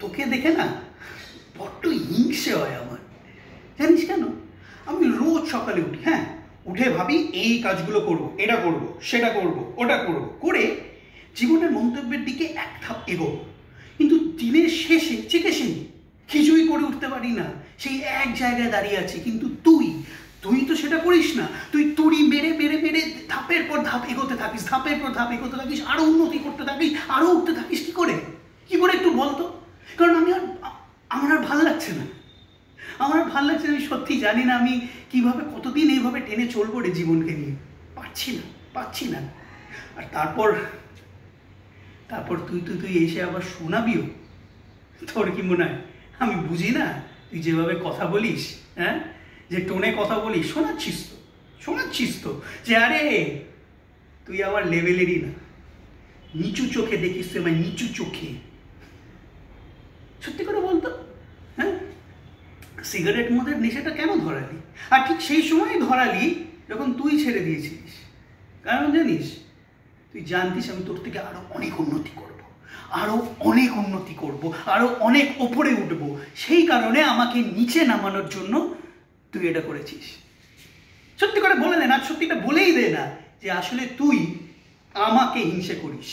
তোকে দেখে না বড্ড হিংসে হয় আমার। জানিস কেন? আমি রোজ সকালে উঠি, হ্যাঁ, উঠে ভাবি এই কাজগুলো করবো, এটা করবো, সেটা করবো, ওটা করবো, করে জীবনের মন্তব্যের দিকে এক ধাপ এগোবো। কিন্তু দিনের শেষে চেকেছি কিছুই করে উঠতে পারি না, সেই এক জায়গায় দাঁড়িয়ে আছি। কিন্তু তুই তো সেটা করিস না। তুই তুড়ি মেরে মেরে মেরে ধাপের পর ধাপ এগোতে থাকিস, ধাপের পর ধাপ এগোতে থাকিস, আরো উন্নতি করতে থাকিস, আরো উঠতে থাকিস। কি করে একটু বলতো? কারণ আমার আর ভাল লাগছে না। আমি সত্যি জানি না আমি কিভাবে কতদিন এইভাবে টেনে চলবো রে জীবনকে নিয়ে। পারছি না। আর তারপর তুই এসে আবার শোনাবিও। তোর কি মনে হয় আমি বুঝি না? তুই যেভাবে কথা বলিস, হ্যাঁ, যে টোনে কথা বলিস, শোনাচ্ছিস তো যে আরে তুই আমার লেভেলেরই না, নিচু চোখে দেখিস তুই আমায়, নিচু চোখে। সত্যি করে বলতো, হ্যাঁ, সিগারেট মদের নেশাটা কেন ধরালি? আর ঠিক সেই সময় ধরালি যখন তুই ছেড়ে দিয়েছিলিস। কারণ জানিস, তুই জানতিস আমি তোর থেকে আরো অনেক উন্নতি করব, আরো অনেক ওপরে উঠবো। সেই কারণে আমাকে নিচে নামানোর জন্য তুই এটা করেছিস। সত্যি করে বলে দে না, সত্যিটা বলেই দে না যে আসলে তুই আমাকে হিংসে করিস।